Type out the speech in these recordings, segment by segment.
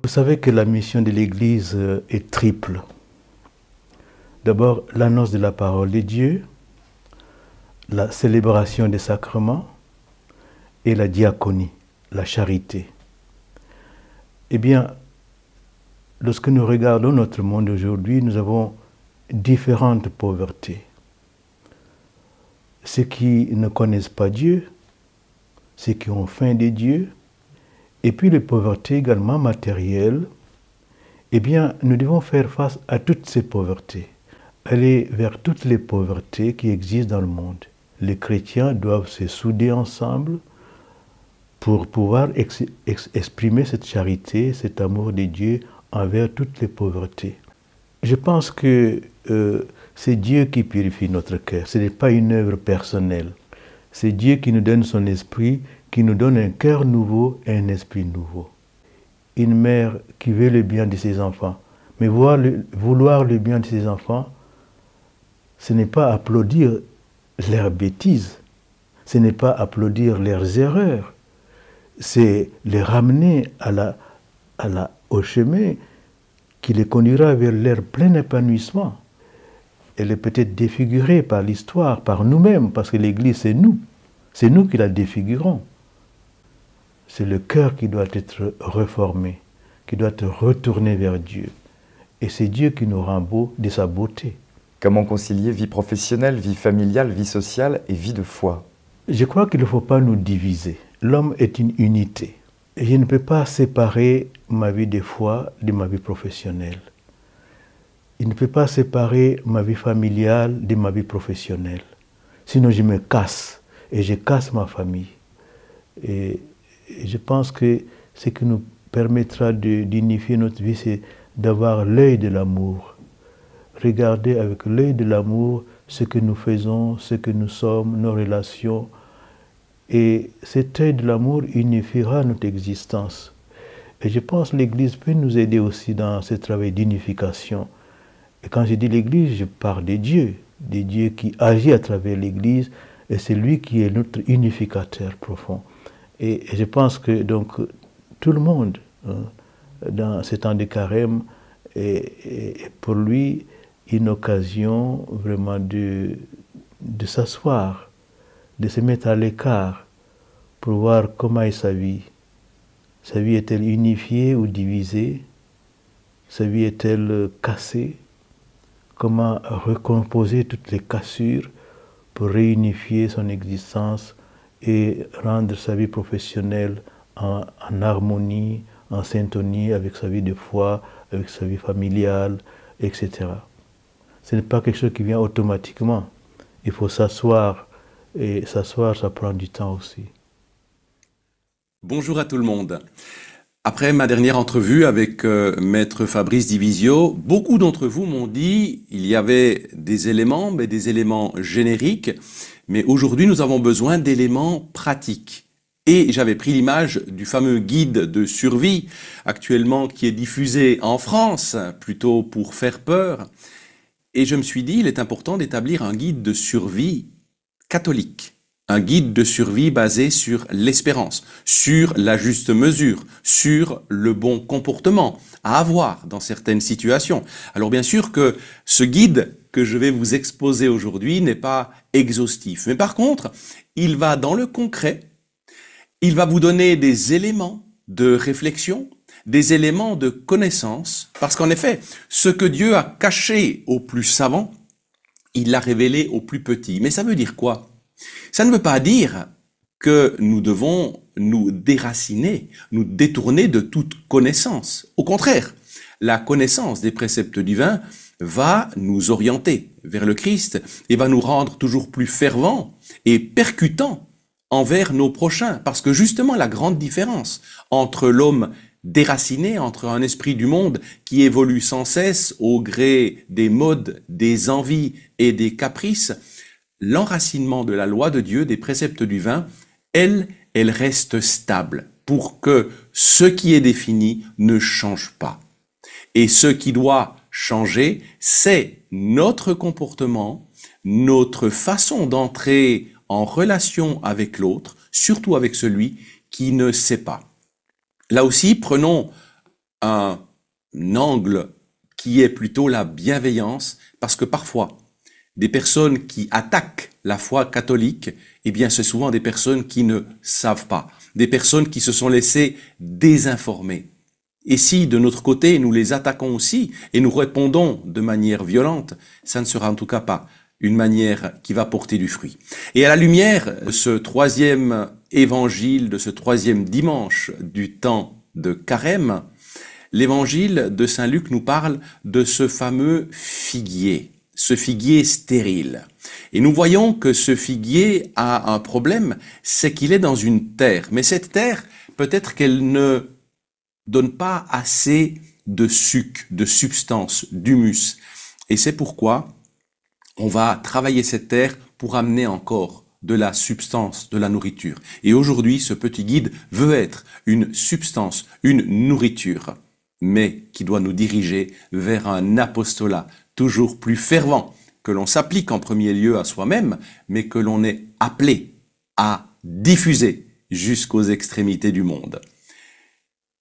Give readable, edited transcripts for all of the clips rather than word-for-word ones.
Vous savez que la mission de l'Église est triple. D'abord, l'annonce de la parole de Dieu, la célébration des sacrements et la diaconie, la charité. Eh bien, lorsque nous regardons notre monde aujourd'hui, nous avons différentes pauvretés. Ceux qui ne connaissent pas Dieu, ceux qui ont faim de Dieu, et puis les pauvretés également matérielles. Eh bien, nous devons faire face à toutes ces pauvretés, aller vers toutes les pauvretés qui existent dans le monde. Les chrétiens doivent se souder ensemble pour pouvoir exprimer cette charité, cet amour de Dieu envers toutes les pauvretés. Je pense que c'est Dieu qui purifie notre cœur, ce n'est pas une œuvre personnelle. C'est Dieu qui nous donne son esprit, qui nous donne un cœur nouveau et un esprit nouveau. Une mère qui veut le bien de ses enfants, mais vouloir le bien de ses enfants, ce n'est pas applaudir leurs bêtises, ce n'est pas applaudir leurs erreurs, c'est les ramener au chemin qui les conduira vers leur plein épanouissement. Elle est peut-être défigurée par l'histoire, par nous-mêmes, parce que l'Église, c'est nous qui la défigurons. C'est le cœur qui doit être reformé, qui doit être retourné vers Dieu. Et c'est Dieu qui nous rend beaux de sa beauté. Comment concilier vie professionnelle, vie familiale, vie sociale et vie de foi? Je crois qu'il ne faut pas nous diviser. L'homme est une unité. Et je ne peux pas séparer ma vie de foi de ma vie professionnelle. Il ne peut pas séparer ma vie familiale de ma vie professionnelle. Sinon, je me casse et je casse ma famille. Et je pense que ce qui nous permettra d'unifier notre vie, c'est d'avoir l'œil de l'amour. Regarder avec l'œil de l'amour ce que nous faisons, ce que nous sommes, nos relations. Et cet œil de l'amour unifiera notre existence. Et je pense que l'Église peut nous aider aussi dans ce travail d'unification. Et quand je dis l'Église, je parle de Dieu qui agit à travers l'Église, et c'est lui qui est notre unificateur profond. Et je pense que donc tout le monde, dans ces temps de carême, est pour lui une occasion vraiment de s'asseoir, de se mettre à l'écart pour voir comment est sa vie. Sa vie est-elle unifiée ou divisée? Sa vie est-elle cassée? Comment recomposer toutes les cassures pour réunifier son existence et rendre sa vie professionnelle en harmonie, en syntonie avec sa vie de foi, avec sa vie familiale, etc. Ce n'est pas quelque chose qui vient automatiquement. Il faut s'asseoir, et s'asseoir, ça prend du temps aussi. Bonjour à tout le monde. Après ma dernière entrevue avec Maître Fabrice Divisio, beaucoup d'entre vous m'ont dit il y avait des éléments, mais des éléments génériques, mais aujourd'hui nous avons besoin d'éléments pratiques. Et j'avais pris l'image du fameux guide de survie, actuellement qui est diffusé en France, plutôt pour faire peur. Et je me suis dit, il est important d'établir un guide de survie catholique. Un guide de survie basé sur l'espérance, sur la juste mesure, sur le bon comportement à avoir dans certaines situations. Alors bien sûr que ce guide que je vais vous exposer aujourd'hui n'est pas exhaustif, mais par contre, il va dans le concret, il va vous donner des éléments de réflexion, des éléments de connaissance, parce qu'en effet, ce que Dieu a caché aux plus savants, il l'a révélé aux plus petits. Mais ça veut dire quoi ? Ça ne veut pas dire que nous devons nous déraciner, nous détourner de toute connaissance. Au contraire, la connaissance des préceptes divins va nous orienter vers le Christ et va nous rendre toujours plus fervents et percutants envers nos prochains. Parce que justement, la grande différence entre l'homme déraciné, entre un esprit du monde qui évolue sans cesse au gré des modes, des envies et des caprices, l'enracinement de la loi de Dieu, des préceptes divins, elle reste stable pour que ce qui est défini ne change pas. Et ce qui doit changer, c'est notre comportement, notre façon d'entrer en relation avec l'autre, surtout avec celui qui ne sait pas. Là aussi, prenons un angle qui est plutôt la bienveillance, parce que parfois, des personnes qui attaquent la foi catholique, eh bien, c'est souvent des personnes qui ne savent pas, des personnes qui se sont laissées désinformer. Et si, de notre côté, nous les attaquons aussi et nous répondons de manière violente, ça ne sera en tout cas pas une manière qui va porter du fruit. Et à la lumière de ce troisième évangile, de ce troisième dimanche du temps de Carême, l'évangile de Saint Luc nous parle de ce fameux figuier stérile. Et nous voyons que ce figuier a un problème, c'est qu'il est dans une terre. Mais cette terre, peut-être qu'elle ne donne pas assez de suc, de substance, d'humus. Et c'est pourquoi on va travailler cette terre pour amener encore de la substance, de la nourriture. Et aujourd'hui, ce petit guide veut être une substance, une nourriture, mais qui doit nous diriger vers un apostolat toujours plus fervent, que l'on s'applique en premier lieu à soi-même, mais que l'on est appelé à diffuser jusqu'aux extrémités du monde.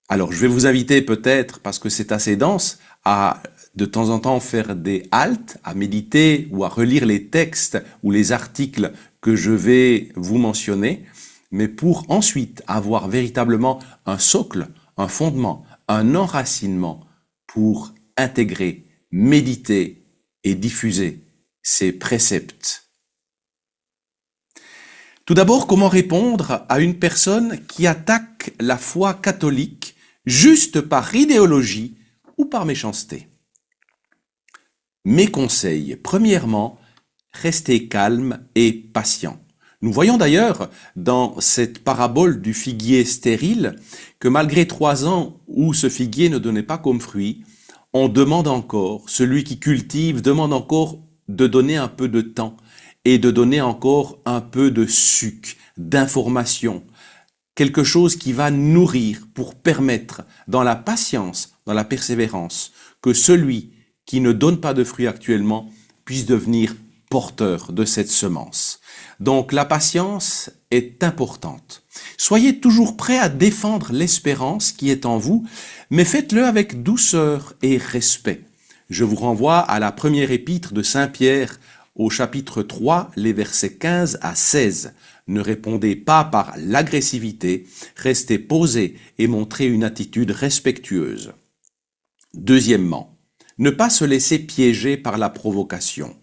Alors, je vais vous inviter peut-être, parce que c'est assez dense, à de temps en temps faire des haltes, à méditer ou à relire les textes ou les articles que je vais vous mentionner, mais pour ensuite avoir véritablement un socle, un fondement, un enracinement pour intégrer, méditer et diffuser ces préceptes. Tout d'abord, comment répondre à une personne qui attaque la foi catholique juste par idéologie ou par méchanceté? Mes conseils, premièrement, restez calme et patient. Nous voyons d'ailleurs dans cette parabole du figuier stérile que malgré 3 ans où ce figuier ne donnait pas comme fruit, on demande encore, celui qui cultive demande encore de donner un peu de temps et de donner encore un peu de suc, d'information, quelque chose qui va nourrir pour permettre dans la patience, dans la persévérance, que celui qui ne donne pas de fruits actuellement puisse devenir porteur de cette semence. Donc la patience est importante. Soyez toujours prêts à défendre l'espérance qui est en vous, mais faites-le avec douceur et respect. Je vous renvoie à la première épître de Saint Pierre au chapitre 3, les versets 15 à 16. Ne répondez pas par l'agressivité, restez posés et montrez une attitude respectueuse. Deuxièmement, ne pas se laisser piéger par la provocation.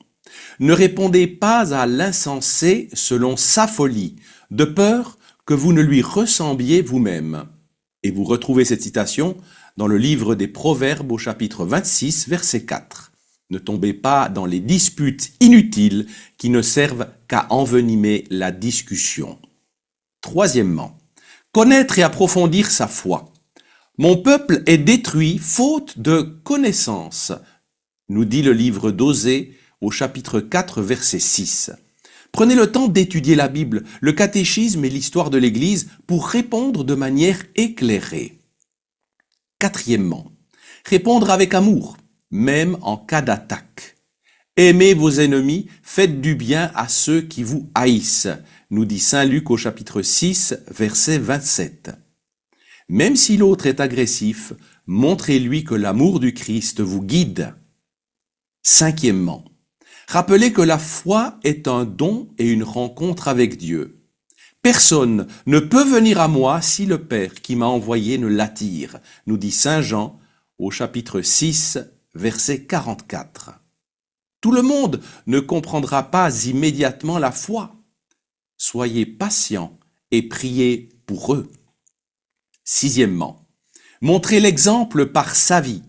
Ne répondez pas à l'insensé selon sa folie, de peur que vous ne lui ressembliez vous-même. Et vous retrouvez cette citation dans le livre des Proverbes au chapitre 26, verset 4. Ne tombez pas dans les disputes inutiles qui ne servent qu'à envenimer la discussion. Troisièmement, connaître et approfondir sa foi. Mon peuple est détruit faute de connaissance, nous dit le livre d'Osée au chapitre 4, verset 6. Prenez le temps d'étudier la Bible, le catéchisme et l'histoire de l'Église pour répondre de manière éclairée. Quatrièmement, répondre avec amour, même en cas d'attaque. Aimez vos ennemis, faites du bien à ceux qui vous haïssent, nous dit Saint Luc au chapitre 6, verset 27. Même si l'autre est agressif, montrez-lui que l'amour du Christ vous guide. Cinquièmement, rappelez que la foi est un don et une rencontre avec Dieu. Personne ne peut venir à moi si le Père qui m'a envoyé ne l'attire, nous dit Saint Jean au chapitre 6, verset 44. Tout le monde ne comprendra pas immédiatement la foi. Soyez patients et priez pour eux. Sixièmement, montrez l'exemple par sa vie.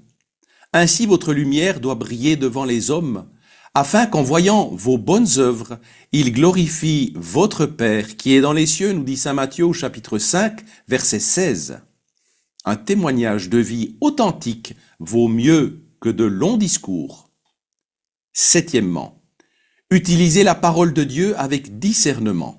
Ainsi votre lumière doit briller devant les hommes, afin qu'en voyant vos bonnes œuvres, ils glorifient votre Père qui est dans les cieux, nous dit Saint Matthieu au chapitre 5, verset 16. Un témoignage de vie authentique vaut mieux que de longs discours. Septièmement, utilisez la parole de Dieu avec discernement.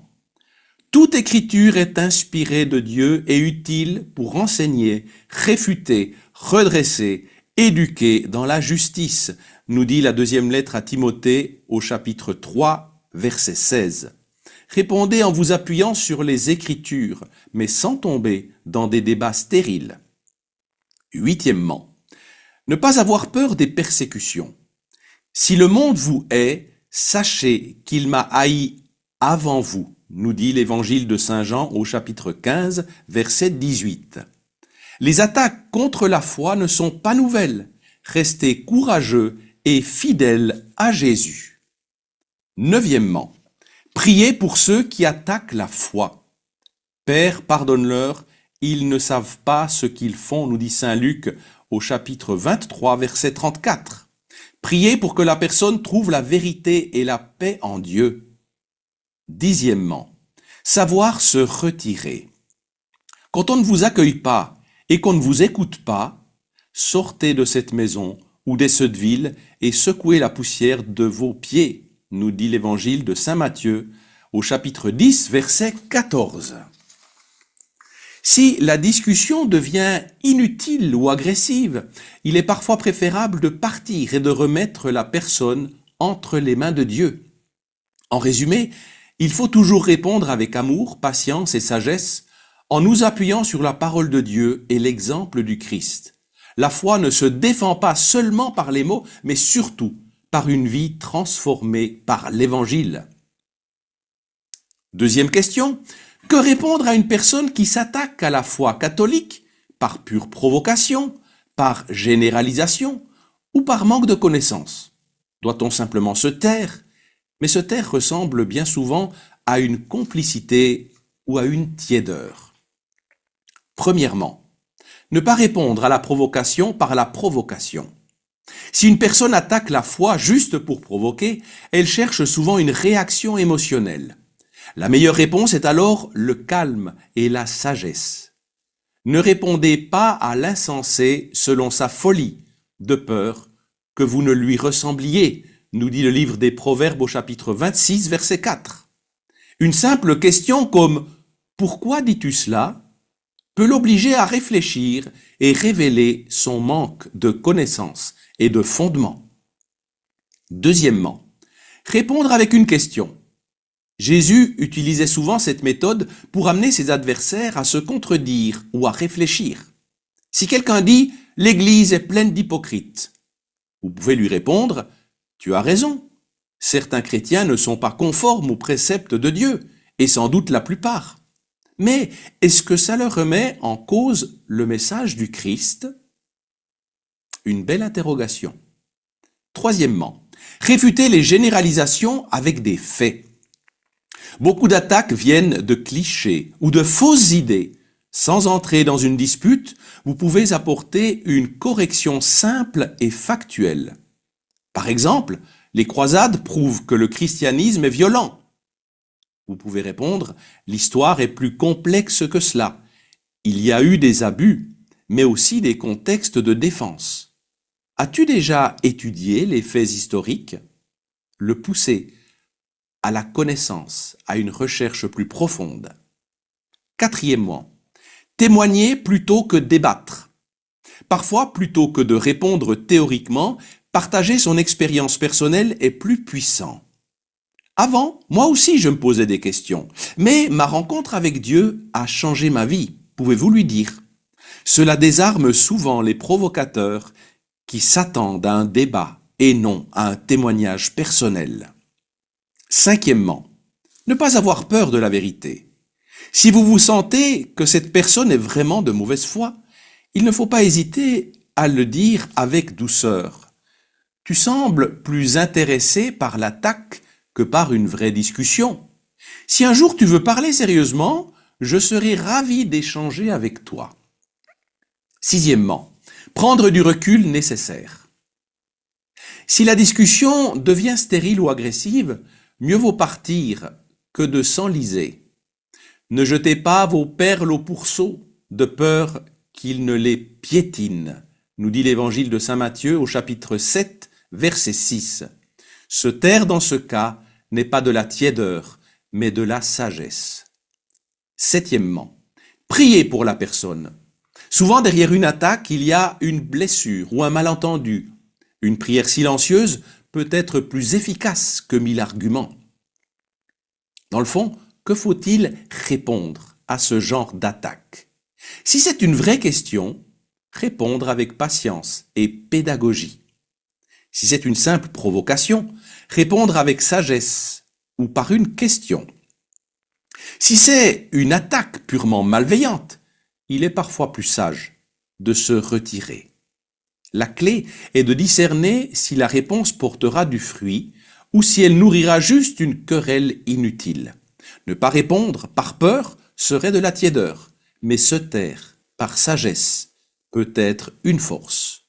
Toute écriture est inspirée de Dieu et utile pour enseigner, réfuter, redresser, éduquer dans la justice, nous dit la deuxième lettre à Timothée au chapitre 3, verset 16. Répondez en vous appuyant sur les Écritures, mais sans tomber dans des débats stériles. Huitièmement, ne pas avoir peur des persécutions. Si le monde vous hait, sachez qu'il m'a haï avant vous, nous dit l'évangile de Saint Jean au chapitre 15, verset 18. Les attaques contre la foi ne sont pas nouvelles. Restez courageux et fidèles à Jésus. Neuvièmement, priez pour ceux qui attaquent la foi. Père, pardonne-leur, ils ne savent pas ce qu'ils font, nous dit Saint Luc au chapitre 23, verset 34. Priez pour que la personne trouve la vérité et la paix en Dieu. Dixièmement, savoir se retirer. Quand on ne vous accueille pas et qu'on ne vous écoute pas, sortez de cette maison ou de cette ville et secouez la poussière de vos pieds, nous dit l'évangile de Saint Matthieu au chapitre 10, verset 14. Si la discussion devient inutile ou agressive, il est parfois préférable de partir et de remettre la personne entre les mains de Dieu. En résumé, il faut toujours répondre avec amour, patience et sagesse en nous appuyant sur la parole de Dieu et l'exemple du Christ. La foi ne se défend pas seulement par les mots, mais surtout par une vie transformée par l'Évangile. Deuxième question, que répondre à une personne qui s'attaque à la foi catholique par pure provocation, par généralisation ou par manque de connaissance? Doit-on simplement se taire? Mais se taire ressemble bien souvent à une complicité ou à une tiédeur. Premièrement, ne pas répondre à la provocation par la provocation. Si une personne attaque la foi juste pour provoquer, elle cherche souvent une réaction émotionnelle. La meilleure réponse est alors le calme et la sagesse. Ne répondez pas à l'insensé selon sa folie, de peur que vous ne lui ressembliez, nous dit le livre des Proverbes au chapitre 26, verset 4. Une simple question comme « Pourquoi dis-tu cela ?» peut l'obliger à réfléchir et révéler son manque de connaissances et de fondements. Deuxièmement, répondre avec une question. Jésus utilisait souvent cette méthode pour amener ses adversaires à se contredire ou à réfléchir. Si quelqu'un dit « l'Église est pleine d'hypocrites », vous pouvez lui répondre « tu as raison, certains chrétiens ne sont pas conformes aux préceptes de Dieu, et sans doute la plupart. Mais est-ce que ça leur remet en cause le message du Christ ?» Une belle interrogation. Troisièmement, réfuter les généralisations avec des faits. Beaucoup d'attaques viennent de clichés ou de fausses idées. Sans entrer dans une dispute, vous pouvez apporter une correction simple et factuelle. Par exemple, les croisades prouvent que le christianisme est violent. Vous pouvez répondre, l'histoire est plus complexe que cela. Il y a eu des abus, mais aussi des contextes de défense. As-tu déjà étudié les faits historiques? Le pousser à la connaissance, à une recherche plus profonde. Quatrièmement, témoigner plutôt que débattre. Parfois, plutôt que de répondre théoriquement, partager son expérience personnelle est plus puissant. Avant, moi aussi je me posais des questions, mais ma rencontre avec Dieu a changé ma vie, pouvez-vous lui dire. Cela désarme souvent les provocateurs qui s'attendent à un débat et non à un témoignage personnel. Cinquièmement, ne pas avoir peur de la vérité. Si vous vous sentez que cette personne est vraiment de mauvaise foi, il ne faut pas hésiter à le dire avec douceur. Tu sembles plus intéressé par l'attaque que par une vraie discussion. Si un jour tu veux parler sérieusement, je serai ravi d'échanger avec toi. Sixièmement, prendre du recul nécessaire. Si la discussion devient stérile ou agressive, mieux vaut partir que de s'enliser. Ne jetez pas vos perles au pourceau, de peur qu'ils ne les piétinent, nous dit l'évangile de Saint Matthieu au chapitre 7, verset 6. Se taire dans ce cas n'est pas de la tiédeur, mais de la sagesse. Septièmement, priez pour la personne. Souvent derrière une attaque, il y a une blessure ou un malentendu. Une prière silencieuse peut être plus efficace que 1000 arguments. Dans le fond, que faut-il répondre à ce genre d'attaque? Si c'est une vraie question, répondre avec patience et pédagogie. Si c'est une simple provocation, répondre avec sagesse ou par une question. Si c'est une attaque purement malveillante, il est parfois plus sage de se retirer. La clé est de discerner si la réponse portera du fruit ou si elle nourrira juste une querelle inutile. Ne pas répondre par peur serait de la tiédeur, mais se taire par sagesse peut être une force.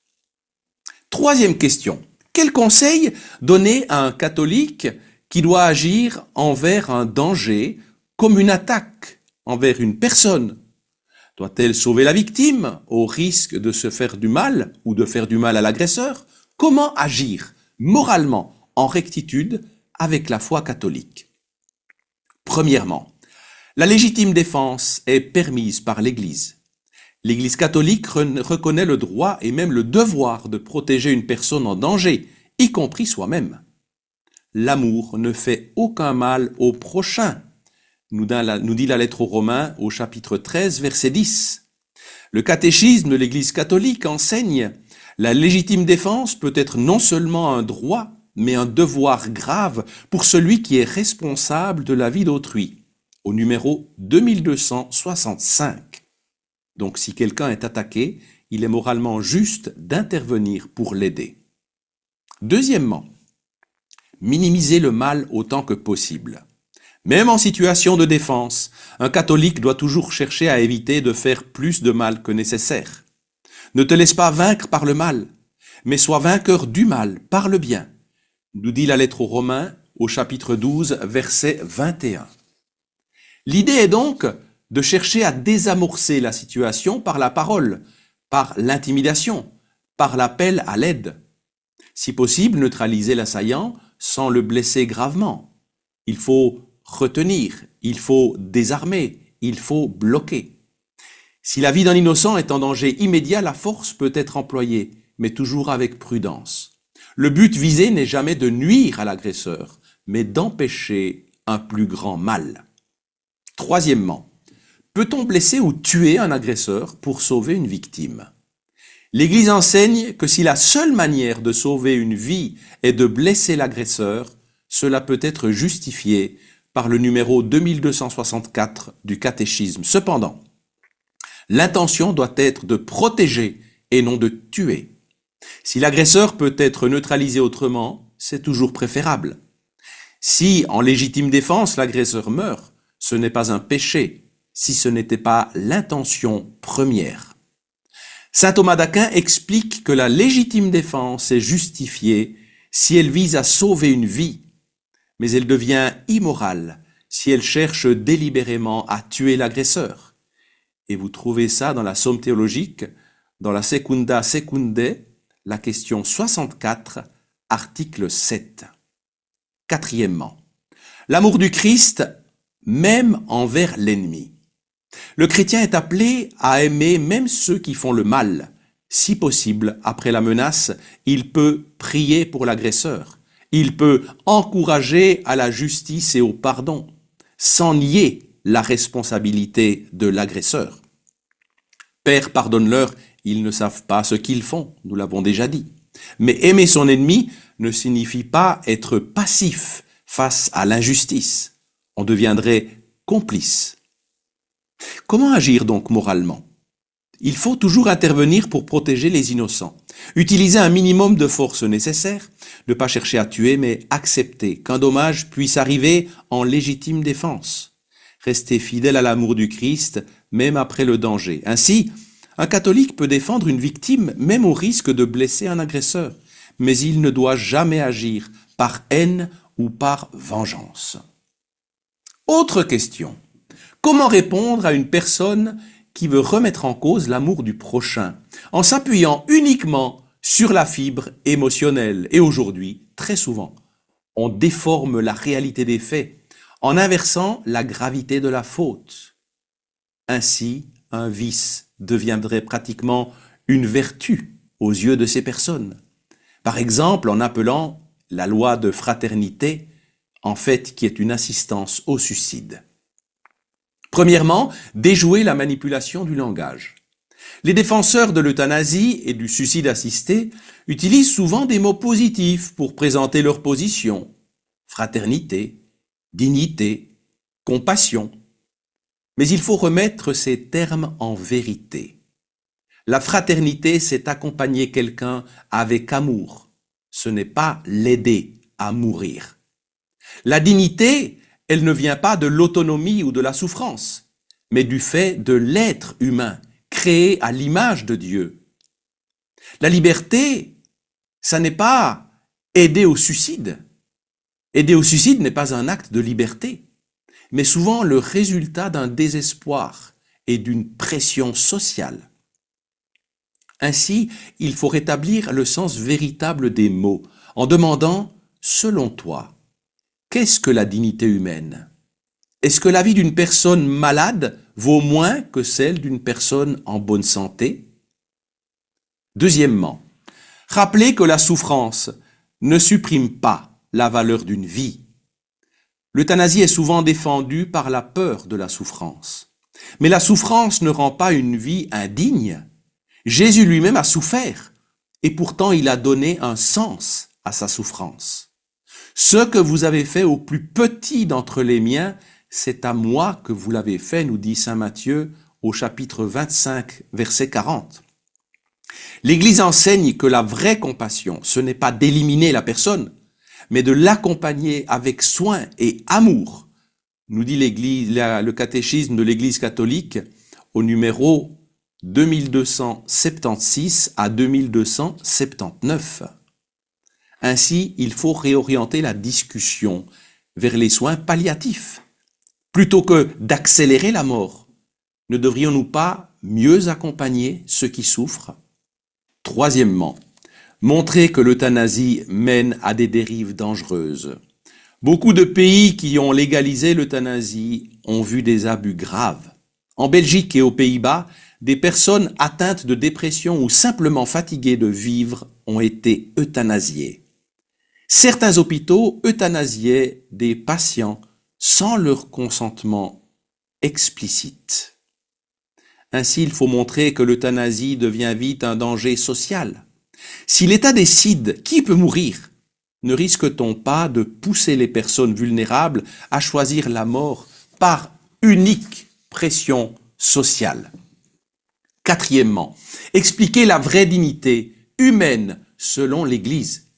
Troisième question. Quel conseil donner à un catholique qui doit agir envers un danger comme une attaque envers une personne? Doit-elle sauver la victime au risque de se faire du mal ou de faire du mal à l'agresseur? Comment agir moralement en rectitude avec la foi catholique? Premièrement, la légitime défense est permise par l'Église. L'Église catholique reconnaît le droit et même le devoir de protéger une personne en danger, y compris soi-même. L'amour ne fait aucun mal au prochain, nous dit la lettre aux Romains au chapitre 13, verset 10. Le catéchisme de l'Église catholique enseigne: la légitime défense peut être non seulement un droit, mais un devoir grave pour celui qui est responsable de la vie d'autrui, au numéro 2265. Donc si quelqu'un est attaqué, il est moralement juste d'intervenir pour l'aider. Deuxièmement, minimiser le mal autant que possible. Même en situation de défense, un catholique doit toujours chercher à éviter de faire plus de mal que nécessaire. Ne te laisse pas vaincre par le mal, mais sois vainqueur du mal par le bien, nous dit la lettre aux Romains au chapitre 12, verset 21. L'idée est donc de chercher à désamorcer la situation par la parole, par l'intimidation, par l'appel à l'aide. Si possible, neutraliser l'assaillant sans le blesser gravement. Il faut retenir, il faut désarmer, il faut bloquer. Si la vie d'un innocent est en danger immédiat, la force peut être employée, mais toujours avec prudence. Le but visé n'est jamais de nuire à l'agresseur, mais d'empêcher un plus grand mal. Troisièmement, peut-on blesser ou tuer un agresseur pour sauver une victime? L'Église enseigne que si la seule manière de sauver une vie est de blesser l'agresseur, cela peut être justifié par le numéro 2264 du catéchisme. Cependant, l'intention doit être de protéger et non de tuer. Si l'agresseur peut être neutralisé autrement, c'est toujours préférable. Si, en légitime défense, l'agresseur meurt, ce n'est pas un péché, si ce n'était pas l'intention première. Saint Thomas d'Aquin explique que la légitime défense est justifiée si elle vise à sauver une vie, mais elle devient immorale si elle cherche délibérément à tuer l'agresseur. Et vous trouvez ça dans la Somme théologique, dans la Secunda Secundae, la question 64, article 7. Quatrièmement, l'amour du Christ, même envers l'ennemi. Le chrétien est appelé à aimer même ceux qui font le mal. Si possible, après la menace, il peut prier pour l'agresseur. Il peut encourager à la justice et au pardon, sans nier la responsabilité de l'agresseur. Père, pardonne-leur, ils ne savent pas ce qu'ils font, nous l'avons déjà dit. Mais aimer son ennemi ne signifie pas être passif face à l'injustice. On deviendrait complice. Comment agir donc moralement? Il faut toujours intervenir pour protéger les innocents. Utiliser un minimum de force nécessaire, ne pas chercher à tuer, mais accepter qu'un dommage puisse arriver en légitime défense. Rester fidèle à l'amour du Christ, même après le danger. Ainsi, un catholique peut défendre une victime, même au risque de blesser un agresseur, mais il ne doit jamais agir par haine ou par vengeance. Autre question. Comment répondre à une personne qui veut remettre en cause l'amour du prochain, en s'appuyant uniquement sur la fibre émotionnelle? Et aujourd'hui, très souvent, on déforme la réalité des faits en inversant la gravité de la faute. Ainsi, un vice deviendrait pratiquement une vertu aux yeux de ces personnes. Par exemple, en appelant la loi de fraternité, en fait, qui est une assistance au suicide. Premièrement, déjouer la manipulation du langage. Les défenseurs de l'euthanasie et du suicide assisté utilisent souvent des mots positifs pour présenter leur position. Fraternité, dignité, compassion. Mais il faut remettre ces termes en vérité. La fraternité, c'est accompagner quelqu'un avec amour. Ce n'est pas l'aider à mourir. La dignité, elle ne vient pas de l'autonomie ou de la souffrance, mais du fait de l'être humain, créé à l'image de Dieu. La liberté, ça n'est pas aider au suicide. Aider au suicide n'est pas un acte de liberté, mais souvent le résultat d'un désespoir et d'une pression sociale. Ainsi, il faut rétablir le sens véritable des mots en demandant, selon toi, qu'est-ce que la dignité humaine? Est-ce que la vie d'une personne malade vaut moins que celle d'une personne en bonne santé? Deuxièmement, rappelez que la souffrance ne supprime pas la valeur d'une vie. L'euthanasie est souvent défendue par la peur de la souffrance. Mais la souffrance ne rend pas une vie indigne. Jésus lui-même a souffert, et pourtant il a donné un sens à sa souffrance. Ce que vous avez fait au plus petit d'entre les miens, c'est à moi que vous l'avez fait, nous dit saint Matthieu au chapitre 25, verset 40. L'Église enseigne que la vraie compassion, ce n'est pas d'éliminer la personne, mais de l'accompagner avec soin et amour, nous dit le catéchisme de l'Église catholique au numéro 2276 à 2279. Ainsi, il faut réorienter la discussion vers les soins palliatifs. Plutôt que d'accélérer la mort, ne devrions-nous pas mieux accompagner ceux qui souffrent? Troisièmement, montrer que l'euthanasie mène à des dérives dangereuses. Beaucoup de pays qui ont légalisé l'euthanasie ont vu des abus graves. En Belgique et aux Pays-Bas, des personnes atteintes de dépression ou simplement fatiguées de vivre ont été euthanasiées. Certains hôpitaux euthanasiaient des patients sans leur consentement explicite. Ainsi, il faut montrer que l'euthanasie devient vite un danger social. Si l'État décide qui peut mourir, ne risque-t-on pas de pousser les personnes vulnérables à choisir la mort par unique pression sociale? Quatrièmement, expliquer la vraie dignité humaine selon l'Église.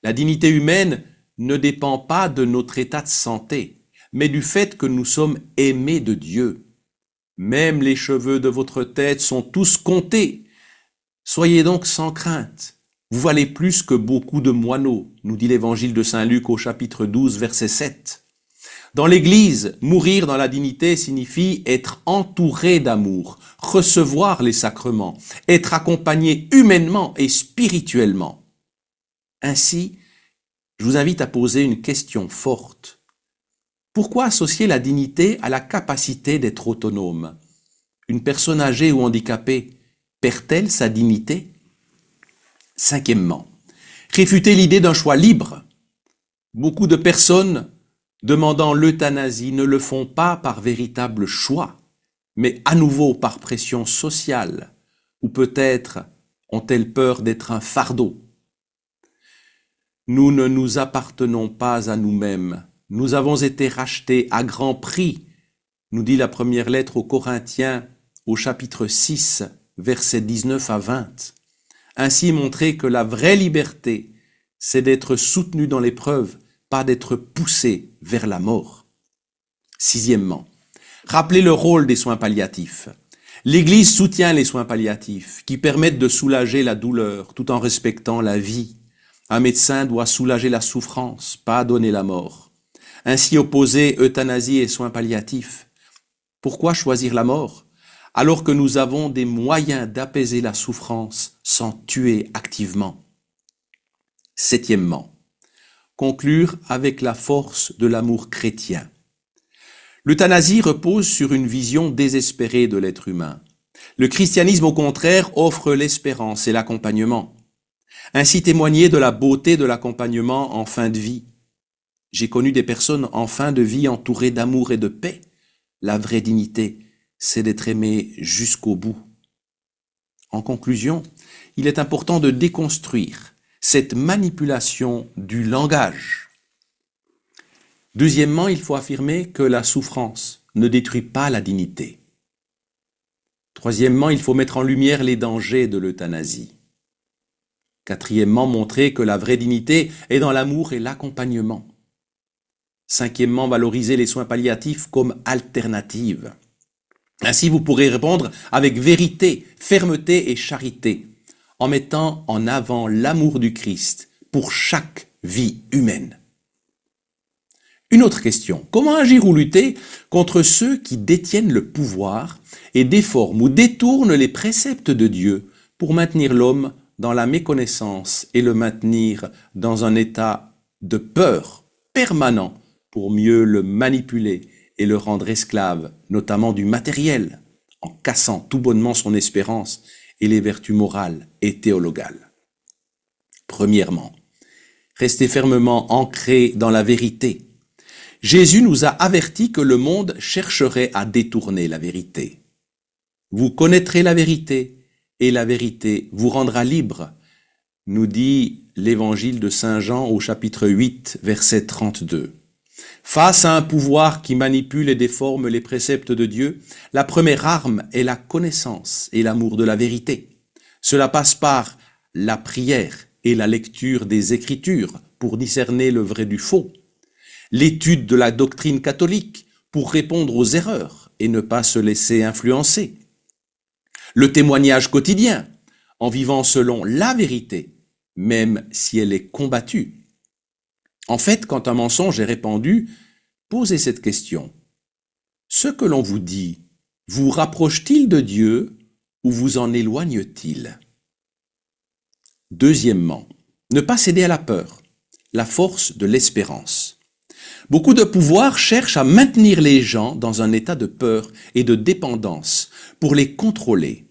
La dignité humaine ne dépend pas de notre état de santé, mais du fait que nous sommes aimés de Dieu. Même les cheveux de votre tête sont tous comptés. Soyez donc sans crainte. Vous valez plus que beaucoup de moineaux, nous dit l'évangile de saint Luc au chapitre 12, verset 7. Dans l'Église, mourir dans la dignité signifie être entouré d'amour, recevoir les sacrements, être accompagné humainement et spirituellement. Ainsi, je vous invite à poser une question forte. Pourquoi associer la dignité à la capacité d'être autonome? Une personne âgée ou handicapée perd-elle sa dignité? Cinquièmement, réfuter l'idée d'un choix libre. Beaucoup de personnes demandant l'euthanasie ne le font pas par véritable choix, mais à nouveau par pression sociale, ou peut-être ont-elles peur d'être un fardeau. Nous ne nous appartenons pas à nous-mêmes. Nous avons été rachetés à grand prix, nous dit la première lettre aux Corinthiens au chapitre 6, versets 19 à 20. Ainsi montrer que la vraie liberté, c'est d'être soutenu dans l'épreuve, pas d'être poussé vers la mort. Sixièmement, rappelez le rôle des soins palliatifs. L'Église soutient les soins palliatifs qui permettent de soulager la douleur tout en respectant la vie. Un médecin doit soulager la souffrance, pas donner la mort. Ainsi opposer euthanasie et soins palliatifs. Pourquoi choisir la mort alors que nous avons des moyens d'apaiser la souffrance sans tuer activement? Septièmement, conclure avec la force de l'amour chrétien. L'euthanasie repose sur une vision désespérée de l'être humain. Le christianisme, au contraire, offre l'espérance et l'accompagnement. Ainsi témoigner de la beauté de l'accompagnement en fin de vie. J'ai connu des personnes en fin de vie entourées d'amour et de paix. La vraie dignité, c'est d'être aimé jusqu'au bout. En conclusion, il est important de déconstruire cette manipulation du langage. Deuxièmement, il faut affirmer que la souffrance ne détruit pas la dignité. Troisièmement, il faut mettre en lumière les dangers de l'euthanasie. Quatrièmement, montrer que la vraie dignité est dans l'amour et l'accompagnement. Cinquièmement, valoriser les soins palliatifs comme alternative. Ainsi, vous pourrez répondre avec vérité, fermeté et charité, en mettant en avant l'amour du Christ pour chaque vie humaine. Une autre question, comment agir ou lutter contre ceux qui détiennent le pouvoir et déforment ou détournent les préceptes de Dieu pour maintenir l'homme dans la méconnaissance et le maintenir dans un état de peur permanent pour mieux le manipuler et le rendre esclave, notamment du matériel, en cassant tout bonnement son espérance et les vertus morales et théologales. Premièrement, restez fermement ancrés dans la vérité. Jésus nous a averti que le monde chercherait à détourner la vérité. Vous connaîtrez la vérité et la vérité vous rendra libre, nous dit l'évangile de Saint Jean au chapitre 8, verset 32. Face à un pouvoir qui manipule et déforme les préceptes de Dieu, la première arme est la connaissance et l'amour de la vérité. Cela passe par la prière et la lecture des Écritures pour discerner le vrai du faux, l'étude de la doctrine catholique pour répondre aux erreurs et ne pas se laisser influencer, le témoignage quotidien en vivant selon la vérité, même si elle est combattue. En fait, quand un mensonge est répandu, posez cette question. Ce que l'on vous dit, vous rapproche-t-il de Dieu ou vous en éloigne-t-il? Deuxièmement, ne pas céder à la peur, la force de l'espérance. Beaucoup de pouvoirs cherchent à maintenir les gens dans un état de peur et de dépendance pour les contrôler.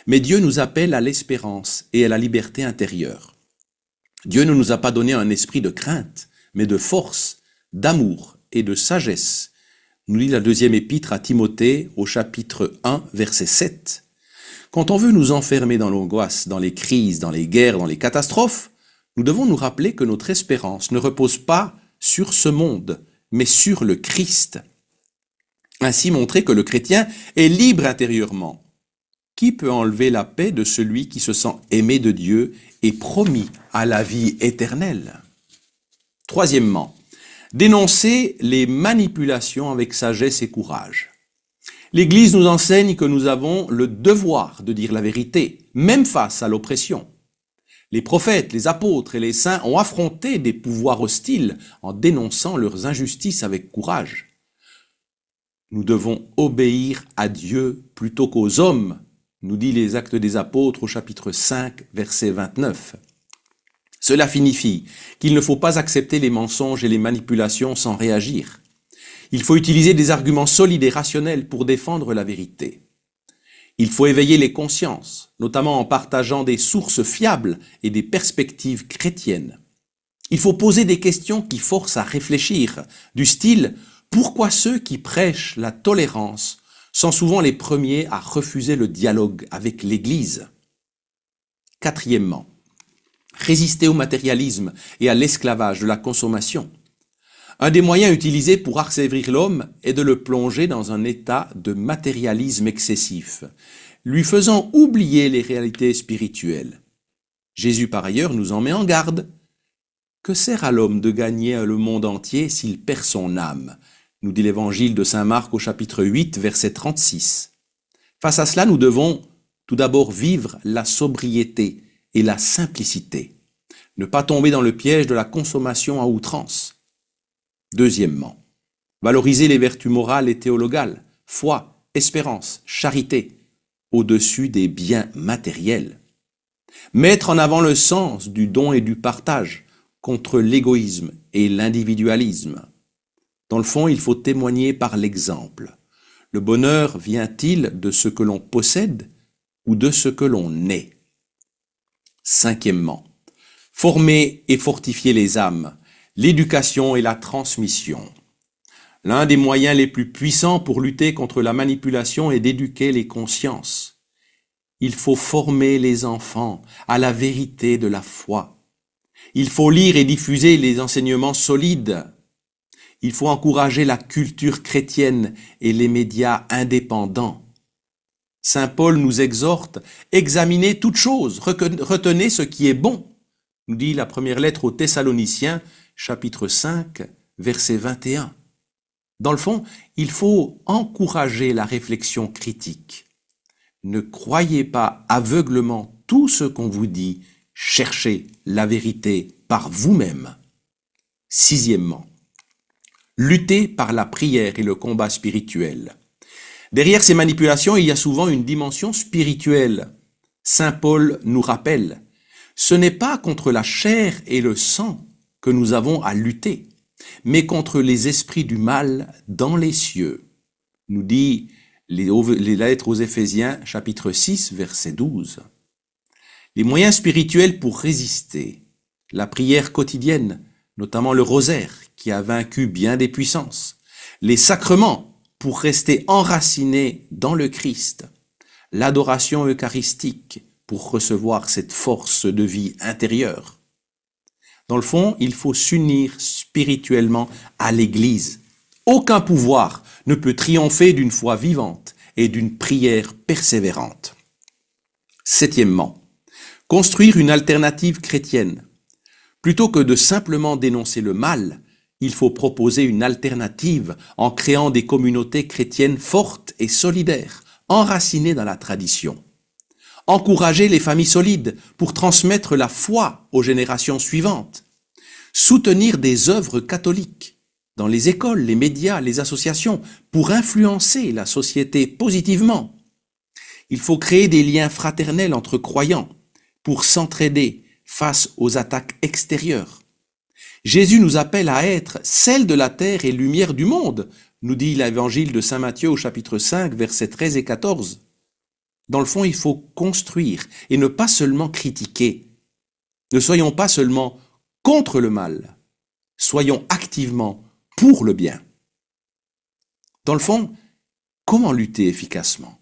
Mais Dieu nous appelle à l'espérance et à la liberté intérieure. Dieu ne nous a pas donné un esprit de crainte, mais de force, d'amour et de sagesse, nous dit la deuxième épître à Timothée au chapitre 1, verset 7. Quand on veut nous enfermer dans l'angoisse, dans les crises, dans les guerres, dans les catastrophes, nous devons nous rappeler que notre espérance ne repose pas sur ce monde, mais sur le Christ. Ainsi montrer que le chrétien est libre intérieurement. Qui peut enlever la paix de celui qui se sent aimé de Dieu et promis à la vie éternelle? Troisièmement, dénoncer les manipulations avec sagesse et courage. L'Église nous enseigne que nous avons le devoir de dire la vérité, même face à l'oppression. Les prophètes, les apôtres et les saints ont affronté des pouvoirs hostiles en dénonçant leurs injustices avec courage. Nous devons obéir à Dieu plutôt qu'aux hommes, nous dit les Actes des Apôtres au chapitre 5, verset 29. Cela signifie qu'il ne faut pas accepter les mensonges et les manipulations sans réagir. Il faut utiliser des arguments solides et rationnels pour défendre la vérité. Il faut éveiller les consciences, notamment en partageant des sources fiables et des perspectives chrétiennes. Il faut poser des questions qui forcent à réfléchir, du style « Pourquoi ceux qui prêchent la tolérance sont souvent les premiers à refuser le dialogue avec l'Église ?» Quatrièmement, résister au matérialisme et à l'esclavage de la consommation. Un des moyens utilisés pour asservir l'homme est de le plonger dans un état de matérialisme excessif, lui faisant oublier les réalités spirituelles. Jésus, par ailleurs, nous en met en garde. Que sert à l'homme de gagner le monde entier s'il perd son âme? Nous dit l'évangile de saint Marc au chapitre 8, verset 36. Face à cela, nous devons tout d'abord vivre la sobriété et la simplicité. Ne pas tomber dans le piège de la consommation à outrance. Deuxièmement, valoriser les vertus morales et théologales, foi, espérance, charité, au-dessus des biens matériels. Mettre en avant le sens du don et du partage contre l'égoïsme et l'individualisme. Dans le fond, il faut témoigner par l'exemple. Le bonheur vient-il de ce que l'on possède ou de ce que l'on est? Cinquièmement, former et fortifier les âmes, l'éducation et la transmission. L'un des moyens les plus puissants pour lutter contre la manipulation est d'éduquer les consciences. Il faut former les enfants à la vérité de la foi. Il faut lire et diffuser les enseignements solides. Il faut encourager la culture chrétienne et les médias indépendants. Saint Paul nous exhorte, examinez toutes choses, retenez ce qui est bon, nous dit la première lettre aux Thessaloniciens, chapitre 5, verset 21. Dans le fond, il faut encourager la réflexion critique. Ne croyez pas aveuglement tout ce qu'on vous dit, cherchez la vérité par vous-même. Sixièmement, luttez par la prière et le combat spirituel. Derrière ces manipulations, il y a souvent une dimension spirituelle. Saint Paul nous rappelle, ce n'est pas contre la chair et le sang que nous avons à lutter, mais contre les esprits du mal dans les cieux, nous dit les lettres aux Éphésiens, chapitre 6, verset 12. Les moyens spirituels pour résister, la prière quotidienne, notamment le rosaire, qui a vaincu bien des puissances, les sacrements pour rester enracinés dans le Christ, l'adoration eucharistique pour recevoir cette force de vie intérieure. Dans le fond, il faut s'unir spirituellement à l'Église. Aucun pouvoir ne peut triompher d'une foi vivante et d'une prière persévérante. Septièmement, construire une alternative chrétienne. Plutôt que de simplement dénoncer le mal, il faut proposer une alternative en créant des communautés chrétiennes fortes et solidaires, enracinées dans la tradition. Encourager les familles solides pour transmettre la foi aux générations suivantes. Soutenir des œuvres catholiques dans les écoles, les médias, les associations pour influencer la société positivement. Il faut créer des liens fraternels entre croyants pour s'entraider face aux attaques extérieures. Jésus nous appelle à être sel de la terre et lumière du monde, nous dit l'évangile de Saint Matthieu au chapitre 5, versets 13 et 14. Dans le fond, il faut construire et ne pas seulement critiquer. Ne soyons pas seulement contre le mal, soyons activement pour le bien. Dans le fond, comment lutter efficacement?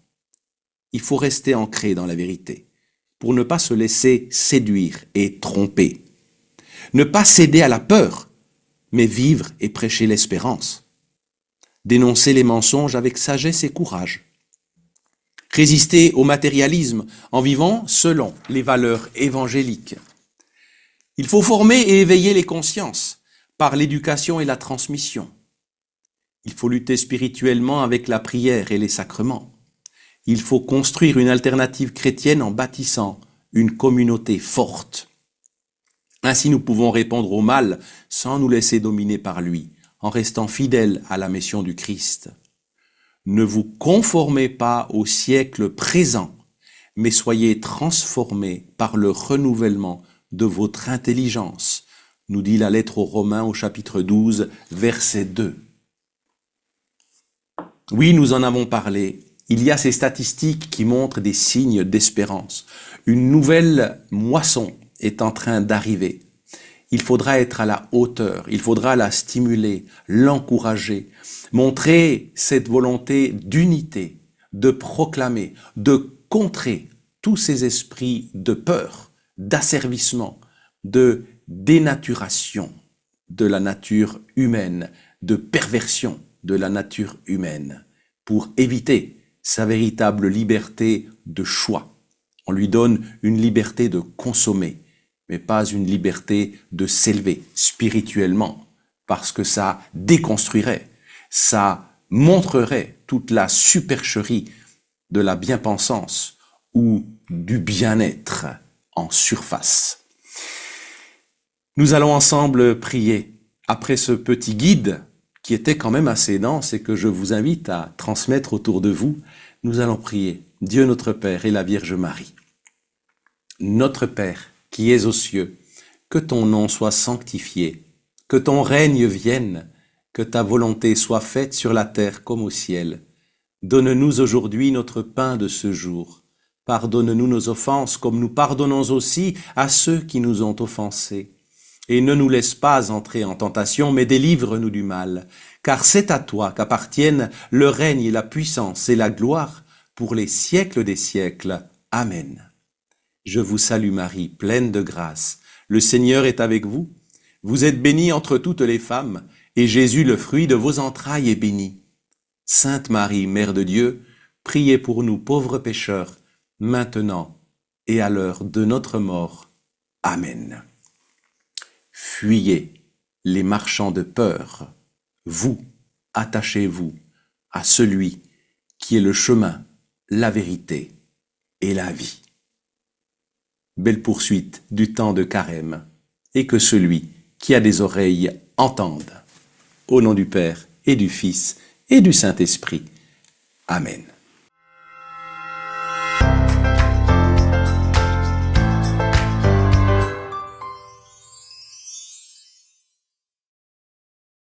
Il faut rester ancré dans la vérité pour ne pas se laisser séduire et tromper. Ne pas céder à la peur, mais vivre et prêcher l'espérance. Dénoncer les mensonges avec sagesse et courage. Résister au matérialisme en vivant selon les valeurs évangéliques. Il faut former et éveiller les consciences par l'éducation et la transmission. Il faut lutter spirituellement avec la prière et les sacrements. Il faut construire une alternative chrétienne en bâtissant une communauté forte. Ainsi, nous pouvons répondre au mal sans nous laisser dominer par lui, en restant fidèles à la mission du Christ. Ne vous conformez pas au siècle présent, mais soyez transformés par le renouvellement de votre intelligence, nous dit la lettre aux Romains au chapitre 12, verset 2. Oui, nous en avons parlé. Il y a ces statistiques qui montrent des signes d'espérance. Une nouvelle moisson est en train d'arriver. Il faudra être à la hauteur, il faudra la stimuler, l'encourager, montrer cette volonté d'unité, de proclamer, de contrer tous ces esprits de peur, d'asservissement, de dénaturation de la nature humaine, de perversion de la nature humaine, pour éviter sa véritable liberté de choix. On lui donne une liberté de consommer, mais pas une liberté de s'élever spirituellement, parce que ça déconstruirait, ça montrerait toute la supercherie de la bien-pensance ou du bien-être en surface. Nous allons ensemble prier après ce petit guide qui était quand même assez dense et que je vous invite à transmettre autour de vous. Nous allons prier Dieu notre Père et la Vierge Marie. Notre Père qui es aux cieux, que ton nom soit sanctifié, que ton règne vienne, que ta volonté soit faite sur la terre comme au ciel. Donne-nous aujourd'hui notre pain de ce jour. Pardonne-nous nos offenses comme nous pardonnons aussi à ceux qui nous ont offensés. Et ne nous laisse pas entrer en tentation, mais délivre-nous du mal. Car c'est à toi qu'appartiennent le règne et la puissance et la gloire pour les siècles des siècles. Amen. Je vous salue Marie, pleine de grâce. Le Seigneur est avec vous. Vous êtes bénie entre toutes les femmes, et Jésus, le fruit de vos entrailles, est béni. Sainte Marie, Mère de Dieu, priez pour nous pauvres pécheurs, maintenant et à l'heure de notre mort. Amen. Fuyez les marchands de peur. Vous, attachez-vous à celui qui est le chemin, la vérité et la vie. Belle poursuite du temps de Carême, et que celui qui a des oreilles entende. Au nom du Père et du Fils et du Saint-Esprit. Amen.